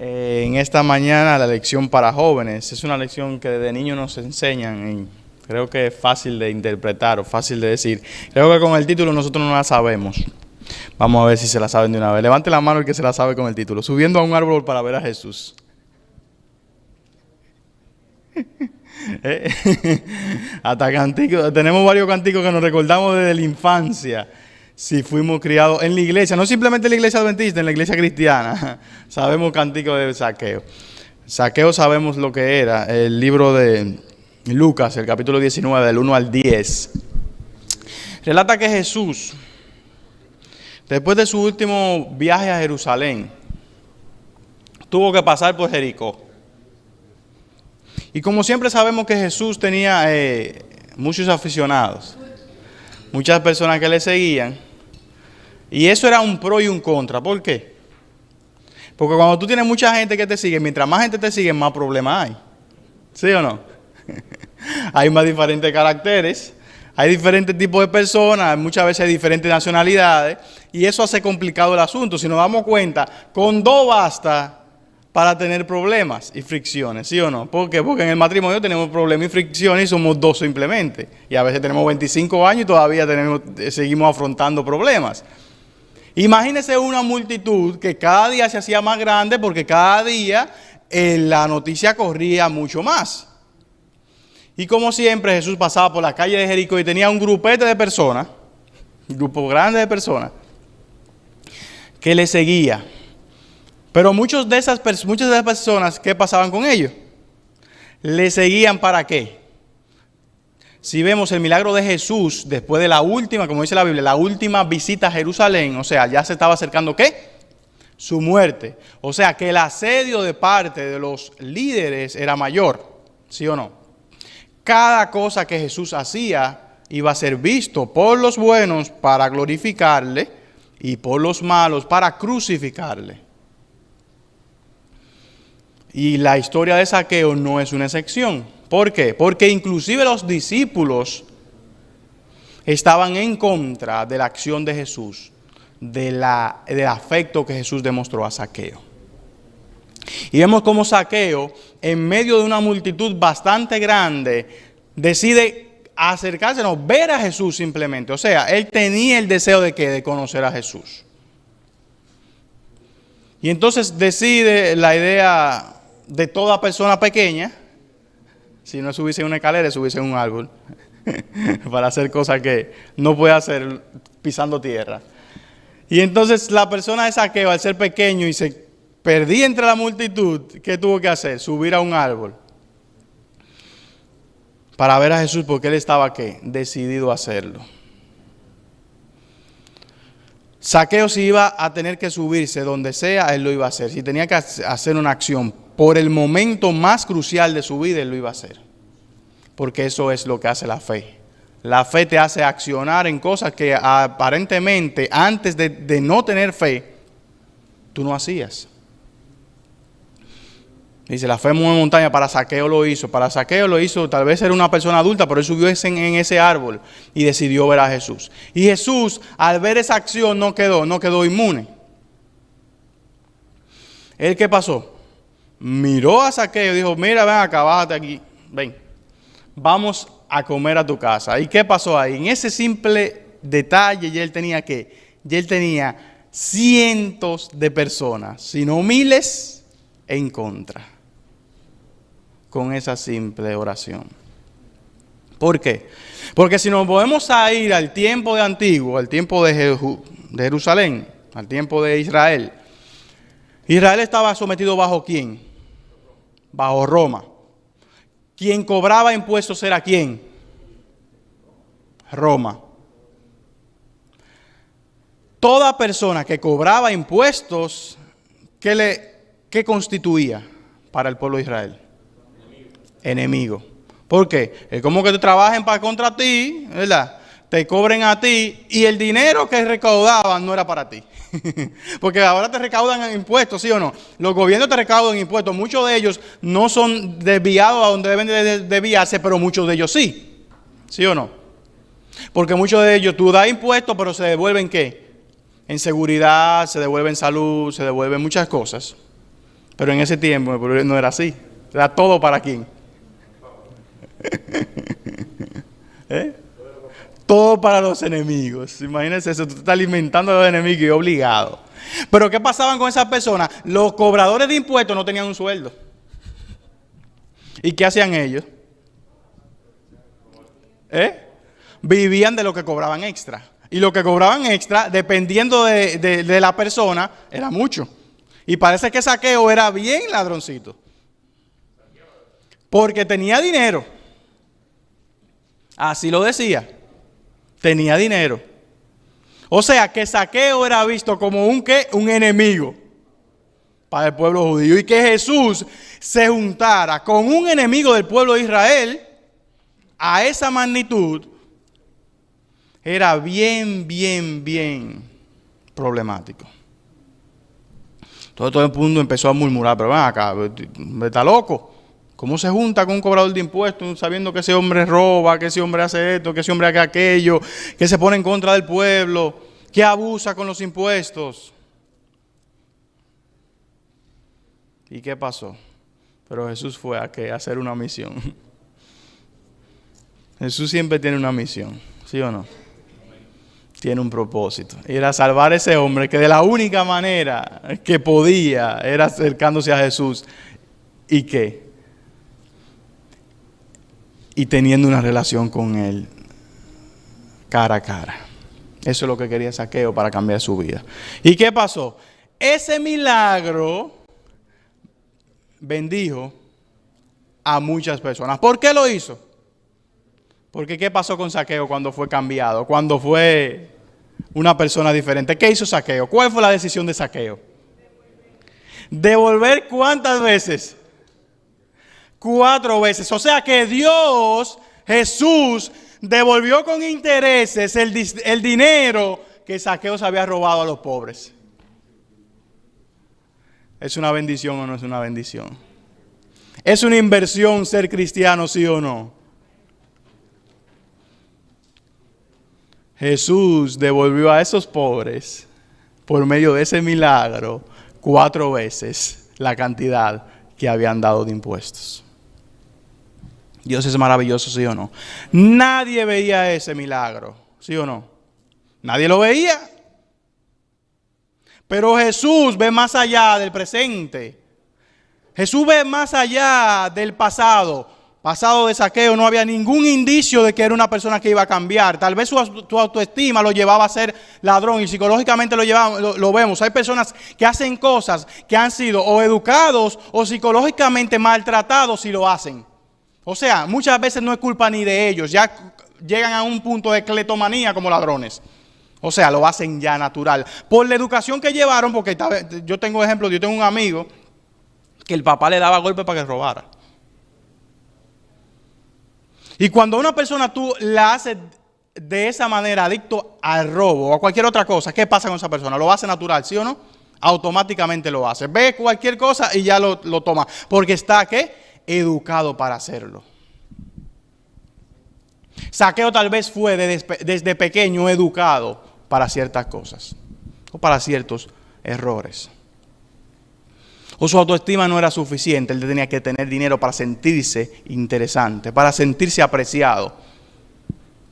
En esta mañana la lección para jóvenes. Es una lección que desde niños nos enseñan y creo que es fácil de interpretar o fácil de decir. Creo que con el título nosotros no la sabemos. Vamos a ver si se la saben de una vez. Levante la mano el que se la sabe con el título. Subiendo a un árbol para ver a Jesús. Hasta canticos. Tenemos varios canticos que nos recordamos desde la infancia. Si fuimos criados en la iglesia, no simplemente en la iglesia adventista, en la iglesia cristiana. Sabemos canticos de Zaqueo. Zaqueo sabemos lo que era. El libro de Lucas, el capítulo 19, del 1 al 10. Relata que Jesús, después de su último viaje a Jerusalén, tuvo que pasar por Jericó. Y como siempre sabemos que Jesús tenía muchos aficionados, muchas personas que le seguían, y eso era un pro y un contra. ¿Por qué? Porque cuando tú tienes mucha gente que te sigue, mientras más gente te sigue, más problemas hay. ¿Sí o no? Hay más diferentes caracteres, hay diferentes tipos de personas, muchas veces hay diferentes nacionalidades, y eso hace complicado el asunto. Si nos damos cuenta, con dos basta para tener problemas y fricciones, ¿sí o no? ¿Por qué? Porque en el matrimonio tenemos problemas y fricciones y somos dos simplemente. Y a veces tenemos 25 años y todavía seguimos afrontando problemas. Imagínese una multitud que cada día se hacía más grande porque cada día la noticia corría mucho más. Y como siempre Jesús pasaba por la calle de Jericó y tenía un grupete de personas, un grupo grande de personas, que le seguía. Pero muchas de esas personas, ¿qué pasaban con ellos? ¿Le seguían para qué? Si vemos el milagro de Jesús, después de la última, como dice la Biblia, la última visita a Jerusalén, o sea, ya se estaba acercando, ¿qué? Su muerte. O sea, que el asedio de parte de los líderes era mayor, ¿sí o no? Cada cosa que Jesús hacía iba a ser visto por los buenos para glorificarle y por los malos para crucificarle. Y la historia de Zaqueo no es una excepción. ¿Por qué? Porque inclusive los discípulos estaban en contra de la acción de Jesús, del afecto que Jesús demostró a Zaqueo. Y vemos cómo Zaqueo, en medio de una multitud bastante grande, decide acercarse, no, ver a Jesús simplemente. O sea, él tenía el deseo de ¿qué? De conocer a Jesús. Y entonces decide la idea de toda persona pequeña, si no subirse en una escalera, subirse en un árbol, para hacer cosas que no puede hacer pisando tierra. Y entonces la persona de Zaqueo, al ser pequeño y se perdía entre la multitud, ¿qué tuvo que hacer? Subir a un árbol para ver a Jesús, porque él estaba ¿qué? Decidido a hacerlo. Zaqueo, si iba a tener que subirse donde sea, él lo iba a hacer. Si tenía que hacer una acción por el momento más crucial de su vida, él lo iba a hacer. Porque eso es lo que hace la fe. La fe te hace accionar en cosas que aparentemente antes de no tener fe, tú no hacías. Dice, la fe mueve montaña. Para Zaqueo lo hizo. Para Zaqueo lo hizo, tal vez era una persona adulta, pero él subió en ese árbol y decidió ver a Jesús. Y Jesús, al ver esa acción, no quedó inmune. ¿Él qué pasó? Miró a Zaqueo y dijo, mira, ven acá, bájate aquí, ven, vamos a comer a tu casa. ¿Y qué pasó ahí? En ese simple detalle ya él tenía ¿qué? Ya él tenía cientos de personas, si no miles, en contra. Con esa simple oración. ¿Por qué? Porque si nos volvemos a ir al tiempo de antiguo, al tiempo de Jerusalén, al tiempo de Israel, Israel estaba sometido bajo ¿quién? Bajo Roma. ¿Quién cobraba impuestos era quién? Roma. Toda persona que cobraba impuestos, ¿qué constituía para el pueblo de Israel? Enemigo. ¿Por qué? Es como que te trabajen contra ti, ¿verdad? Te cobren a ti y el dinero que recaudaban no era para ti. Porque ahora te recaudan impuestos, ¿sí o no? Los gobiernos te recaudan impuestos. Muchos de ellos no son desviados a donde deben de desviarse, pero muchos de ellos sí. ¿Sí o no? Porque muchos de ellos tú das impuestos, pero se devuelven ¿qué? En seguridad, se devuelven salud, se devuelven muchas cosas. Pero en ese tiempo no era así. Era todo para quién. ¿Eh? Todo para los enemigos. Imagínense eso, tú estás alimentando a los enemigos y obligado. Pero ¿qué pasaban con esas personas? Los cobradores de impuestos no tenían un sueldo. ¿Y qué hacían ellos? Vivían de lo que cobraban extra. Y lo que cobraban extra, dependiendo de la persona, era mucho. Y parece que Zaqueo era bien ladroncito. Porque tenía dinero. Así lo decía. Tenía dinero. O sea que Zaqueo era visto como un enemigo para el pueblo judío. Y que Jesús se juntara con un enemigo del pueblo de Israel a esa magnitud era bien problemático. Todo el mundo empezó a murmurar, pero ven acá, está loco. ¿Cómo se junta con un cobrador de impuestos sabiendo que ese hombre roba, que ese hombre hace esto, que ese hombre hace aquello, que se pone en contra del pueblo, que abusa con los impuestos? ¿Y qué pasó? Pero Jesús fue a hacer una misión. Jesús siempre tiene una misión, ¿sí o no? Tiene un propósito. Y era salvar a ese hombre que de la única manera que podía era acercándose a Jesús. ¿Y qué? Y teniendo una relación con Él cara a cara. Eso es lo que quería Zaqueo para cambiar su vida. ¿Y qué pasó? Ese milagro bendijo a muchas personas. ¿Por qué lo hizo? Porque ¿qué pasó con Zaqueo cuando fue cambiado? Cuando fue una persona diferente. ¿Qué hizo Zaqueo? ¿Cuál fue la decisión de Zaqueo? ¿Devolver cuántas veces? 4 veces. O sea que Dios, Jesús, devolvió con intereses el dinero que Zaqueo se había robado a los pobres. ¿Es una bendición o no es una bendición? ¿Es una inversión ser cristiano, sí o no? Jesús devolvió a esos pobres, por medio de ese milagro, 4 veces la cantidad que habían dado de impuestos. Dios es maravilloso, ¿sí o no? Nadie veía ese milagro, ¿sí o no? Nadie lo veía. Pero Jesús ve más allá del presente. Jesús ve más allá del pasado. Pasado de Zaqueo no había ningún indicio de que era una persona que iba a cambiar. Tal vez su autoestima lo llevaba a ser ladrón y psicológicamente lo vemos. Hay personas que hacen cosas que han sido o educados o psicológicamente maltratados y lo hacen. O sea, muchas veces no es culpa ni de ellos. Ya llegan a un punto de cleptomanía como ladrones. O sea, lo hacen ya natural. Por la educación que llevaron, porque yo tengo ejemplos, yo tengo un amigo que el papá le daba golpes para que robara. Y cuando a una persona tú la haces de esa manera adicto al robo o a cualquier otra cosa, ¿qué pasa con esa persona? ¿Lo hace natural, sí o no? Automáticamente lo hace. Ve cualquier cosa y ya lo toma. Porque está, ¿qué? Educado para hacerlo. Zaqueo tal vez fue desde pequeño educado para ciertas cosas o para ciertos errores. O su autoestima no era suficiente, él tenía que tener dinero para sentirse interesante, para sentirse apreciado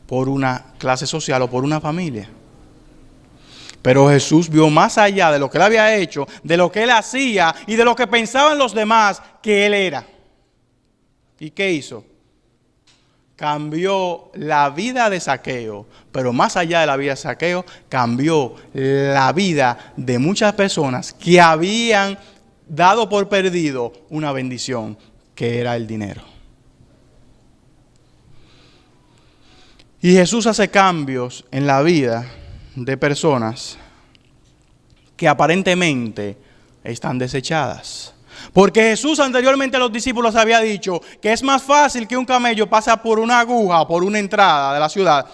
por una clase social o por una familia. Pero Jesús vio más allá de lo que él había hecho, de lo que él hacía y de lo que pensaban los demás que él era. ¿Y qué hizo? Cambió la vida de Zaqueo, pero más allá de la vida de Zaqueo, cambió la vida de muchas personas que habían dado por perdido una bendición que era el dinero. Y Jesús hace cambios en la vida de personas que aparentemente están desechadas. Porque Jesús anteriormente a los discípulos había dicho que es más fácil que un camello pase por una aguja o por una entrada de la ciudad,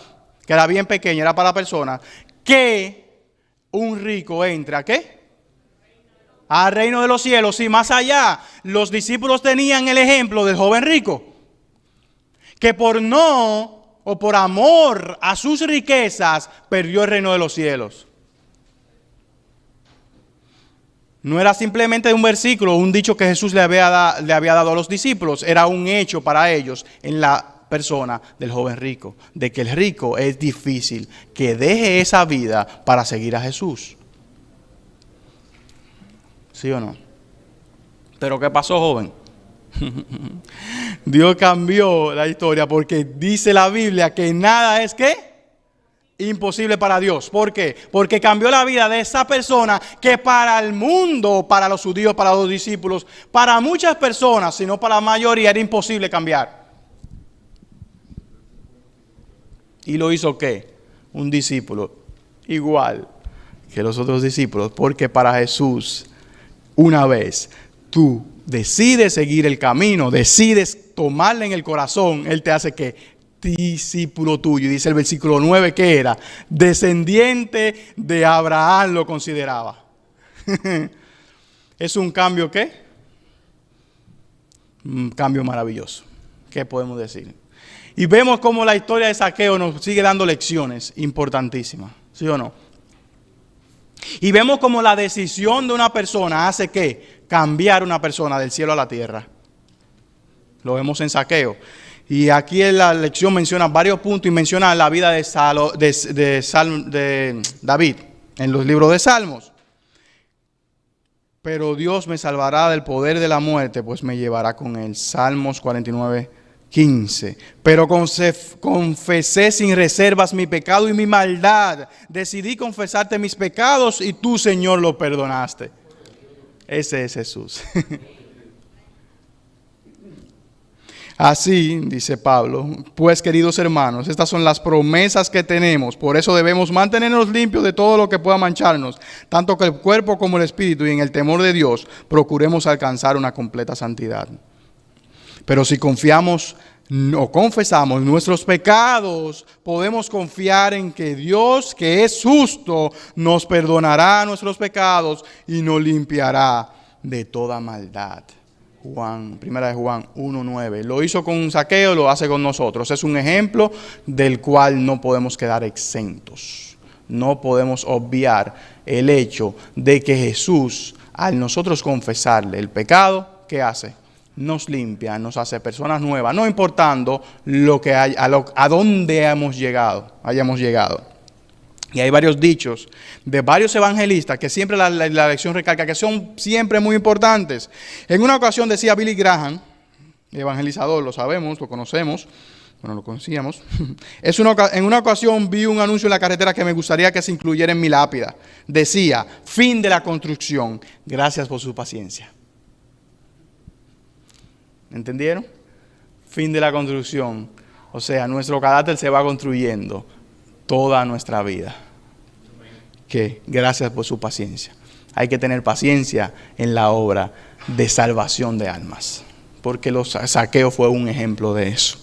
que era bien pequeña, era para personas, que un rico entre ¿a qué? Al reino de los cielos. Y más allá, los discípulos tenían el ejemplo del joven rico, que por no o por amor a sus riquezas perdió el reino de los cielos. No era simplemente un versículo, un dicho que Jesús le había dado a los discípulos. Era un hecho para ellos en la persona del joven rico. De que el rico es difícil que deje esa vida para seguir a Jesús. ¿Sí o no? Pero ¿qué pasó, joven? Dios cambió la historia porque dice la Biblia que nada es ¿qué? Imposible para Dios. ¿Por qué? Porque cambió la vida de esa persona que para el mundo, para los judíos, para los discípulos, para muchas personas, sino para la mayoría, era imposible cambiar. ¿Y lo hizo qué? Un discípulo igual que los otros discípulos, porque para Jesús, una vez tú decides seguir el camino, decides tomarle en el corazón, Él te hace que discípulo tuyo. Y dice el versículo 9 que era descendiente de Abraham, lo consideraba. ¿Es un cambio qué? Un cambio maravilloso. ¿Qué podemos decir? Y vemos cómo la historia de Zaqueo nos sigue dando lecciones importantísimas. ¿Sí o no? Y vemos cómo la decisión de una persona hace que cambiar una persona del cielo a la tierra. Lo vemos en Zaqueo. Y aquí en la lección menciona varios puntos y menciona la vida de David en los libros de Salmos. Pero Dios me salvará del poder de la muerte, pues me llevará con él. Salmos 49:15. Pero confesé sin reservas mi pecado y mi maldad. Decidí confesarte mis pecados y tú, Señor, lo perdonaste. Ese es Jesús. Así, dice Pablo, pues queridos hermanos, estas son las promesas que tenemos. Por eso debemos mantenernos limpios de todo lo que pueda mancharnos, tanto que el cuerpo como el espíritu, y en el temor de Dios procuremos alcanzar una completa santidad. Pero si confiamos o confesamos nuestros pecados, podemos confiar en que Dios, que es justo, nos perdonará nuestros pecados y nos limpiará de toda maldad. Primera de Juan 1:9. Lo hizo con Zaqueo, lo hace con nosotros. Es un ejemplo del cual no podemos quedar exentos. No podemos obviar el hecho de que Jesús, al nosotros confesarle el pecado, ¿qué hace? Nos limpia, nos hace personas nuevas, no importando lo que hay, a dónde hayamos llegado. Y hay varios dichos de varios evangelistas que siempre la lección recalca que son siempre muy importantes. En una ocasión decía Billy Graham, evangelizador, lo sabemos, lo conocemos, bueno, lo conocíamos. En una ocasión vi un anuncio en la carretera que me gustaría que se incluyera en mi lápida. Decía, fin de la construcción, gracias por su paciencia. ¿Entendieron? Fin de la construcción. O sea, nuestro carácter se va construyendo toda nuestra vida. Que gracias por su paciencia. Hay que tener paciencia en la obra de salvación de almas. Porque Zaqueo fue un ejemplo de eso.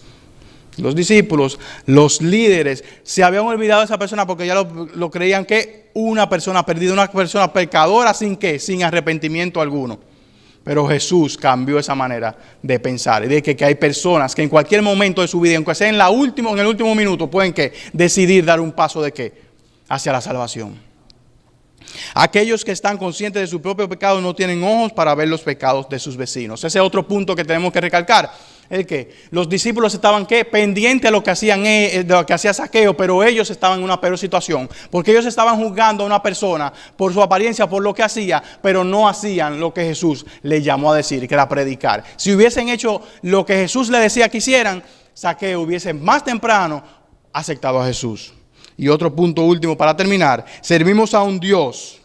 Los discípulos, los líderes, se habían olvidado de esa persona porque ya lo creían que una persona perdida, una persona pecadora sin arrepentimiento alguno. Pero Jesús cambió esa manera de pensar y de que hay personas que en cualquier momento de su vida, aunque sea en el último minuto, pueden decidir dar un paso hacia la salvación. Aquellos que están conscientes de su propio pecado no tienen ojos para ver los pecados de sus vecinos. Ese es otro punto que tenemos que recalcar. Es que los discípulos estaban pendientes de lo que hacía Zaqueo, pero ellos estaban en una peor situación, porque ellos estaban juzgando a una persona por su apariencia, por lo que hacía, pero no hacían lo que Jesús les llamó a decir, que era predicar. Si hubiesen hecho lo que Jesús les decía que hicieran, Zaqueo hubiese más temprano aceptado a Jesús. Y otro punto último para terminar, servimos a un Dios.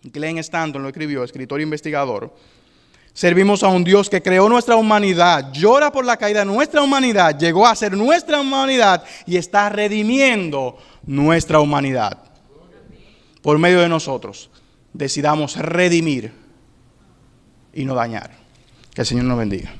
Glenn Stanton lo escribió, escritor e investigador. Servimos a un Dios que creó nuestra humanidad, llora por la caída de nuestra humanidad, llegó a ser nuestra humanidad y está redimiendo nuestra humanidad. Por medio de nosotros, decidamos redimir y no dañar. Que el Señor nos bendiga.